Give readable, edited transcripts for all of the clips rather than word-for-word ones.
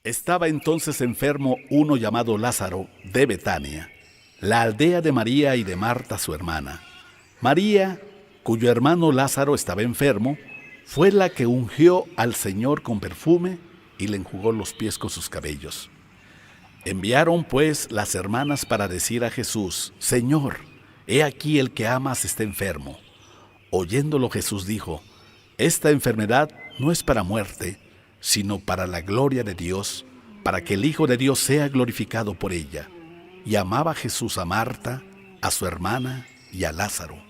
Estaba entonces enfermo uno llamado Lázaro de Betania, la aldea de María y de Marta su hermana. María, cuyo hermano Lázaro estaba enfermo, fue la que ungió al Señor con perfume y le enjugó los pies con sus cabellos. Enviaron pues las hermanas para decir a Jesús: Señor, he aquí el que amas está enfermo. Oyéndolo Jesús dijo: Esta enfermedad no es para muerte, sino para la gloria de Dios, para que el Hijo de Dios sea glorificado por ella. Y amaba Jesús a Marta, a su hermana y a Lázaro.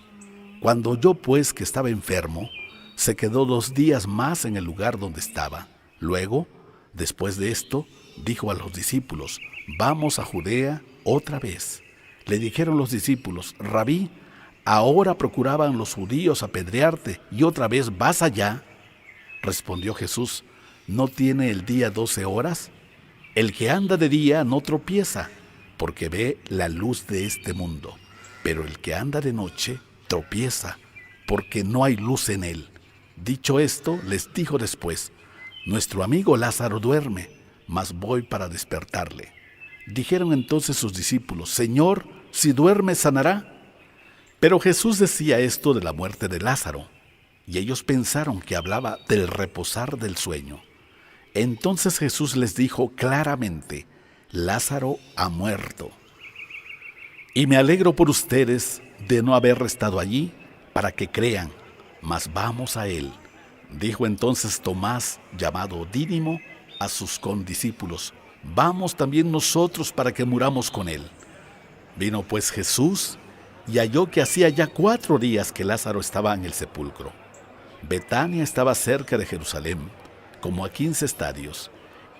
Cuando oyó pues que estaba enfermo, se quedó 2 días más en el lugar donde estaba. Luego, después de esto, dijo a los discípulos: Vamos a Judea otra vez. Le dijeron los discípulos: Rabí, ahora procuraban los judíos apedrearte, y otra vez vas allá. Respondió Jesús: ¿No tiene el día 12 horas? El que anda de día no tropieza, porque ve la luz de este mundo. Pero el que anda de noche tropieza, porque no hay luz en él. Dicho esto, les dijo después: Nuestro amigo Lázaro duerme, mas voy para despertarle. Dijeron entonces sus discípulos: Señor, si duerme, sanará. Pero Jesús decía esto de la muerte de Lázaro, y ellos pensaron que hablaba del reposar del sueño. Entonces Jesús les dijo claramente: Lázaro ha muerto. Y me alegro por ustedes de no haber estado allí para que crean, mas vamos a él. Dijo entonces Tomás, llamado Dídimo, a sus condiscípulos: Vamos también nosotros para que muramos con él. Vino pues Jesús y halló que hacía ya 4 días que Lázaro estaba en el sepulcro. Betania estaba cerca de Jerusalén, como a 15 estadios,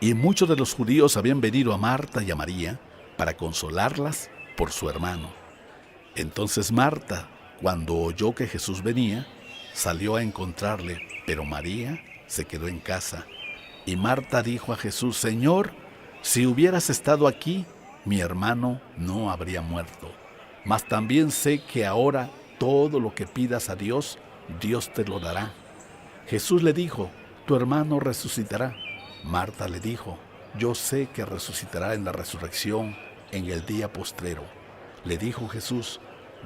y muchos de los judíos habían venido a Marta y a María para consolarlas por su hermano. Entonces Marta, cuando oyó que Jesús venía, salió a encontrarle, pero María se quedó en casa. Y Marta dijo a Jesús: Señor, si hubieras estado aquí, mi hermano no habría muerto. Mas también sé que ahora todo lo que pidas a Dios, Dios te lo dará. Jesús le dijo: Tu hermano resucitará. Marta le dijo: Yo sé que resucitará en la resurrección en el día postrero. Le dijo Jesús: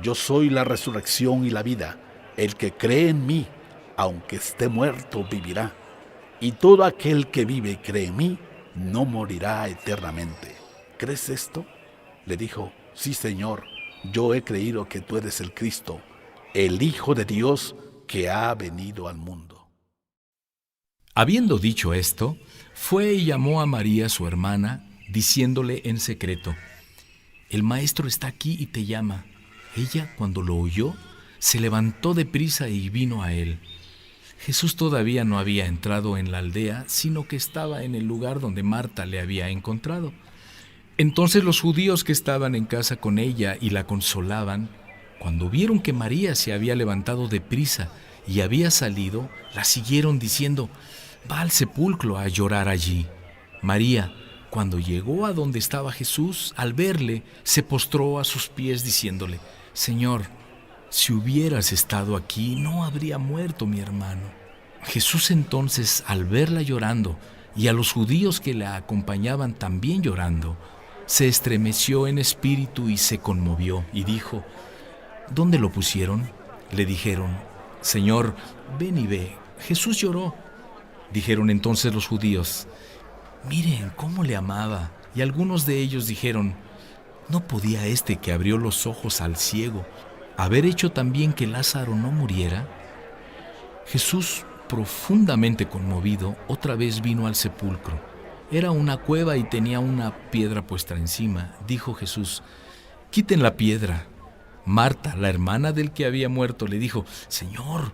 Yo soy la resurrección y la vida. El que cree en mí, aunque esté muerto, vivirá. Y todo aquel que vive y cree en mí, no morirá eternamente. ¿Crees esto? Le dijo: Sí, Señor, yo he creído que tú eres el Cristo, el Hijo de Dios que ha venido al mundo. Habiendo dicho esto, fue y llamó a María su hermana, diciéndole en secreto: El maestro está aquí y te llama. Ella, cuando lo oyó, se levantó de prisa y vino a él. Jesús todavía no había entrado en la aldea, sino que estaba en el lugar donde Marta le había encontrado. Entonces los judíos que estaban en casa con ella y la consolaban, cuando vieron que María se había levantado de prisa y había salido, la siguieron diciendo: Va al sepulcro a llorar allí. María, cuando llegó a donde estaba Jesús, al verle, se postró a sus pies diciéndole: Señor, si hubieras estado aquí, no habría muerto mi hermano. Jesús entonces, al verla llorando y a los judíos que la acompañaban también llorando, se estremeció en espíritu y se conmovió y dijo: ¿Dónde lo pusieron? Le dijeron: Señor, ven y ve. Jesús lloró. Dijeron entonces los judíos: Miren cómo le amaba. Y algunos de ellos dijeron: ¿No podía este que abrió los ojos al ciego haber hecho también que Lázaro no muriera? Jesús, profundamente conmovido, otra vez vino al sepulcro. Era una cueva y tenía una piedra puesta encima. Dijo Jesús: Quiten la piedra. Marta, la hermana del que había muerto, le dijo: Señor,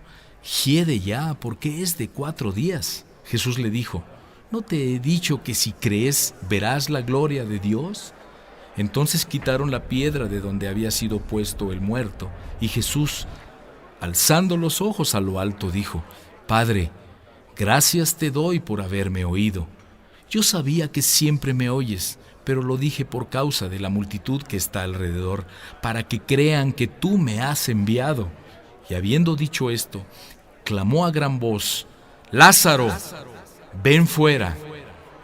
hiede ya, porque es de 4 días. Jesús le dijo: ¿No te he dicho que si crees verás la gloria de Dios? Entonces quitaron la piedra de donde había sido puesto el muerto, y Jesús, alzando los ojos a lo alto, dijo: Padre, gracias te doy por haberme oído. Yo sabía que siempre me oyes, pero lo dije por causa de la multitud que está alrededor, para que crean que tú me has enviado. Y habiendo dicho esto, clamó a gran voz: Lázaro, ven fuera.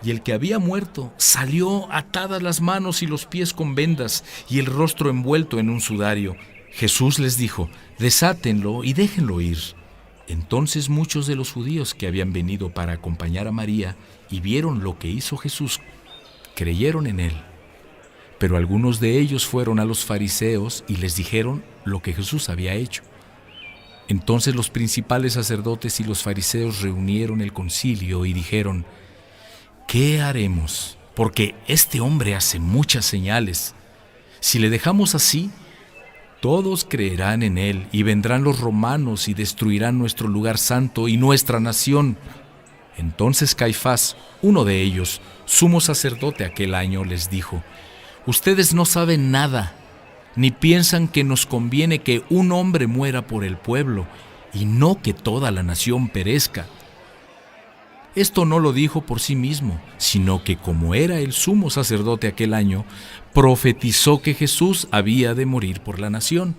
Y el que había muerto salió atadas las manos y los pies con vendas y el rostro envuelto en un sudario. Jesús les dijo: desátenlo y déjenlo ir. Entonces muchos de los judíos que habían venido para acompañar a María y vieron lo que hizo Jesús, creyeron en él. Pero algunos de ellos fueron a los fariseos y les dijeron lo que Jesús había hecho. Entonces los principales sacerdotes y los fariseos reunieron el concilio y dijeron: ¿qué haremos? Porque este hombre hace muchas señales. Si le dejamos así, todos creerán en él y vendrán los romanos y destruirán nuestro lugar santo y nuestra nación. Entonces Caifás, uno de ellos, sumo sacerdote aquel año, les dijo: ustedes no saben nada, ni piensan que nos conviene que un hombre muera por el pueblo y no que toda la nación perezca. Esto no lo dijo por sí mismo, sino que como era el sumo sacerdote aquel año, profetizó que Jesús había de morir por la nación,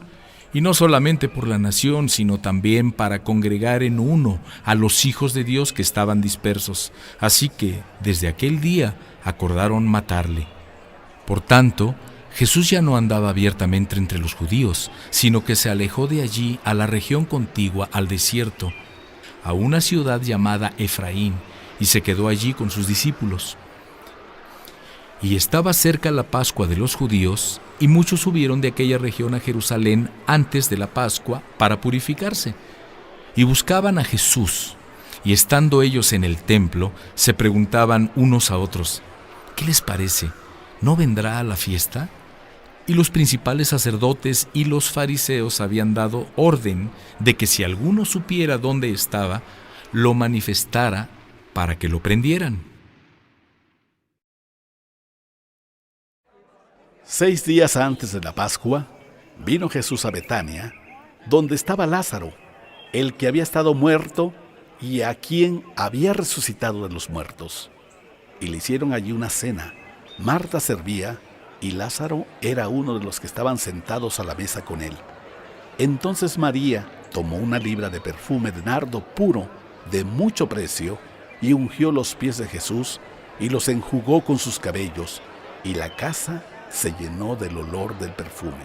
y no solamente por la nación, sino también para congregar en uno a los hijos de Dios que estaban dispersos. Así que desde aquel día acordaron matarle. Por tanto, Jesús ya no andaba abiertamente entre los judíos, sino que se alejó de allí a la región contigua al desierto, a una ciudad llamada Efraín, y se quedó allí con sus discípulos. Y estaba cerca la Pascua de los judíos, y muchos subieron de aquella región a Jerusalén antes de la Pascua para purificarse, y buscaban a Jesús. Y estando ellos en el templo, se preguntaban unos a otros: ¿qué les parece? ¿No vendrá a la fiesta? Y los principales sacerdotes y los fariseos habían dado orden de que si alguno supiera dónde estaba, lo manifestara para que lo prendieran. 6 días antes de la Pascua, vino Jesús a Betania, donde estaba Lázaro, el que había estado muerto y a quien había resucitado de los muertos. Y le hicieron allí una cena. Marta servía y Lázaro era uno de los que estaban sentados a la mesa con él. Entonces María tomó una libra de perfume de nardo puro de mucho precio y ungió los pies de Jesús y los enjugó con sus cabellos, y la casa se llenó del olor del perfume.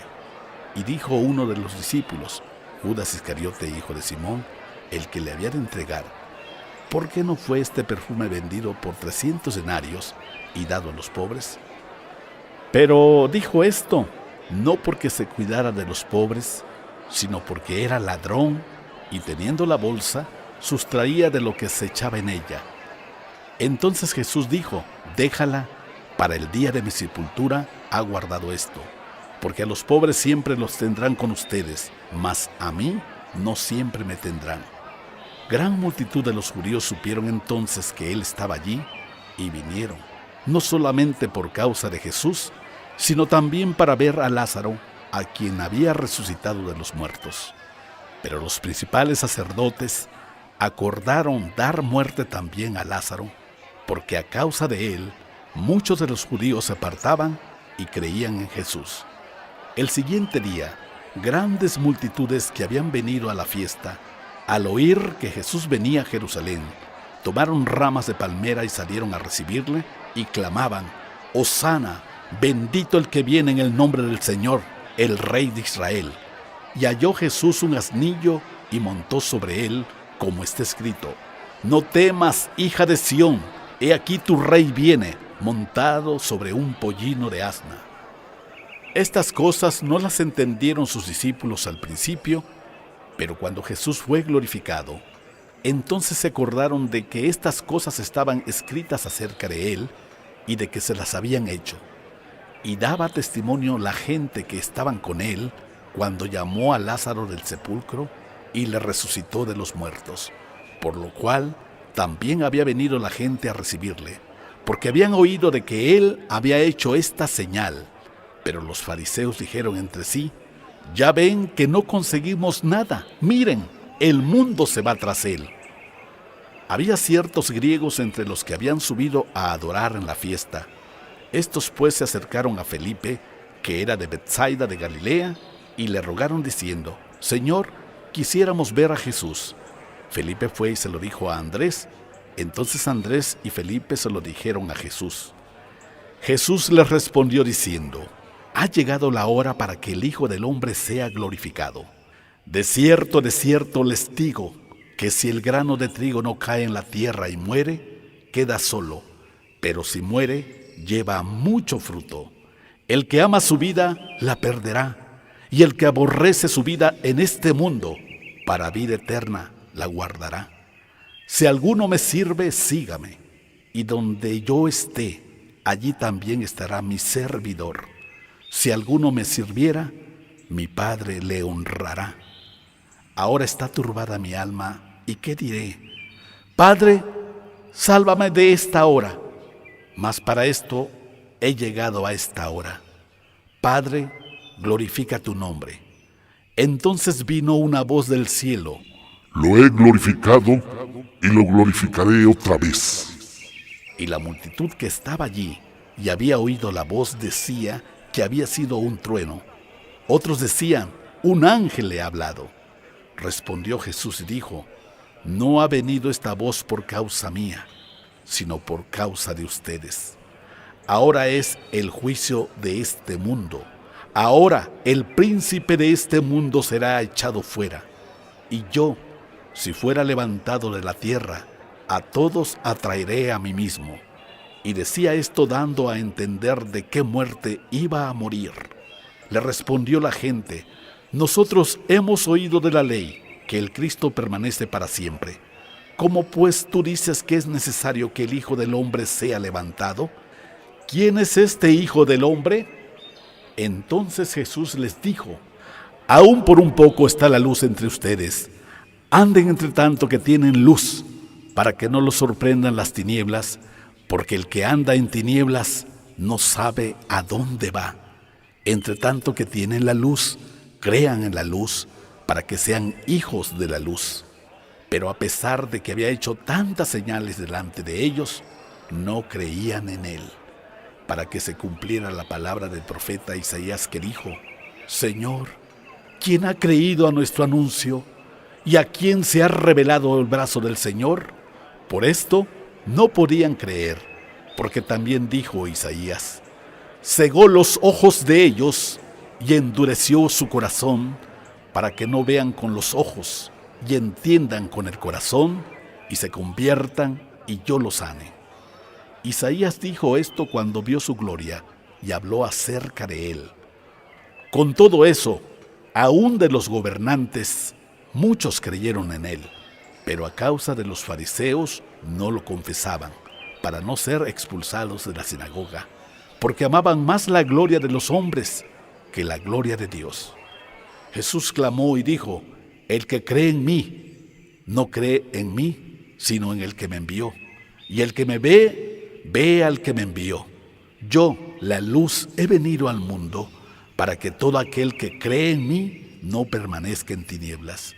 Y dijo uno de los discípulos, Judas Iscariote, hijo de Simón, el que le había de entregar: ¿por qué no fue este perfume vendido por 300 denarios y dado a los pobres? Pero dijo esto no porque se cuidara de los pobres, sino porque era ladrón y teniendo la bolsa, sustraía de lo que se echaba en ella. Entonces Jesús dijo: déjala, para el día de mi sepultura ha guardado esto, porque a los pobres siempre los tendrán con ustedes, mas a mí no siempre me tendrán. Gran multitud de los judíos supieron entonces que él estaba allí y vinieron, no solamente por causa de Jesús, sino también para ver a Lázaro, a quien había resucitado de los muertos. Pero los principales sacerdotes acordaron dar muerte también a Lázaro, porque a causa de él muchos de los judíos se apartaban y creían en Jesús. El siguiente día, grandes multitudes que habían venido a la fiesta, al oír que Jesús venía a Jerusalén, tomaron ramas de palmera y salieron a recibirle y clamaban: Hosana, bendito el que viene en el nombre del Señor, el Rey de Israel. Y halló Jesús un asnillo y montó sobre él, como está escrito: No temas, hija de Sión, he aquí tu rey viene, montado sobre un pollino de asna. Estas cosas no las entendieron sus discípulos al principio, pero cuando Jesús fue glorificado, entonces se acordaron de que estas cosas estaban escritas acerca de él y de que se las habían hecho. Y daba testimonio la gente que estaban con él cuando llamó a Lázaro del sepulcro y le resucitó de los muertos, por lo cual también había venido la gente a recibirle, porque habían oído de que él había hecho esta señal. Pero los fariseos dijeron entre sí: ya ven que no conseguimos nada, miren, el mundo se va tras él. Había ciertos griegos entre los que habían subido a adorar en la fiesta. Estos pues se acercaron a Felipe, que era de Betsaida de Galilea, y le rogaron diciendo: Señor, quisiéramos ver a Jesús. Felipe fue y se lo dijo a Andrés, Entonces Andrés y Felipe se lo dijeron a Jesús. Jesús les respondió diciendo: ha llegado la hora para que el Hijo del Hombre sea glorificado. De cierto les digo, que si el grano de trigo no cae en la tierra y muere, queda solo, pero si muere, lleva mucho fruto. El que ama su vida, la perderá, y el que aborrece su vida en este mundo, para vida eterna la guardará. Si alguno me sirve, sígame, y donde yo esté, allí también estará mi servidor. Si alguno me sirviera, mi Padre le honrará. Ahora está turbada mi alma, ¿y qué diré? Padre, sálvame de esta hora. Mas para esto he llegado a esta hora. Padre, glorifica tu nombre. Entonces vino una voz del cielo: lo he glorificado y lo glorificaré otra vez. Y la multitud que estaba allí y había oído la voz decía que había sido un trueno. Otros decían: un ángel le ha hablado. Respondió Jesús y dijo: no ha venido esta voz por causa mía, sino por causa de ustedes. Ahora es el juicio de este mundo. Ahora el príncipe de este mundo será echado fuera. Y yo, si fuera levantado de la tierra, a todos atraeré a mí mismo. Y decía esto dando a entender de qué muerte iba a morir. Le respondió la gente: nosotros hemos oído de la ley que el Cristo permanece para siempre. ¿Cómo pues tú dices que es necesario que el Hijo del Hombre sea levantado? ¿Quién es este Hijo del Hombre? Entonces Jesús les dijo: aún por un poco está la luz entre ustedes. Anden entre tanto que tienen luz, para que no los sorprendan las tinieblas, porque el que anda en tinieblas no sabe a dónde va. Entre tanto que tienen la luz, crean en la luz, para que sean hijos de la luz. Pero a pesar de que había hecho tantas señales delante de ellos, no creían en él, para que se cumpliera la palabra del profeta Isaías, que dijo: Señor, ¿quién ha creído a nuestro anuncio? ¿Y a quién se ha revelado el brazo del Señor? Por esto no podían creer, porque también dijo Isaías: cegó los ojos de ellos y endureció su corazón, para que no vean con los ojos y entiendan con el corazón y se conviertan y yo los sane. Isaías dijo esto cuando vio su gloria y habló acerca de él. Con todo eso, aún de los gobernantes, muchos creyeron en él, pero a causa de los fariseos no lo confesaban, para no ser expulsados de la sinagoga, porque amaban más la gloria de los hombres que la gloria de Dios. Jesús clamó y dijo: el que cree en mí, no cree en mí, sino en el que me envió. Y el que me ve, ve al que me envió. Yo, la luz, he venido al mundo, para que todo aquel que cree en mí no permanezca en tinieblas.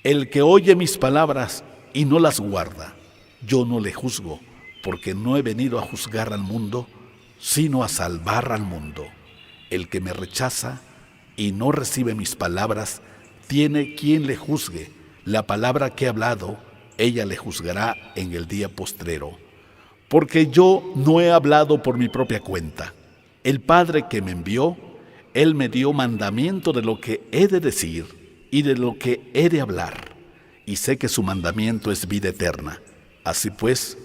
El que oye mis palabras y no las guarda, yo no le juzgo, porque no he venido a juzgar al mundo, sino a salvar al mundo. El que me rechaza y no recibe mis palabras, tiene quien le juzgue. La palabra que he hablado, ella le juzgará en el día postrero. Porque yo no he hablado por mi propia cuenta. El Padre que me envió, Él me dio mandamiento de lo que he de decir y de lo que he de hablar. Y sé que su mandamiento es vida eterna. Así pues,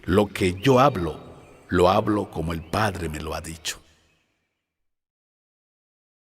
lo que yo hablo, lo hablo como el Padre me lo ha dicho.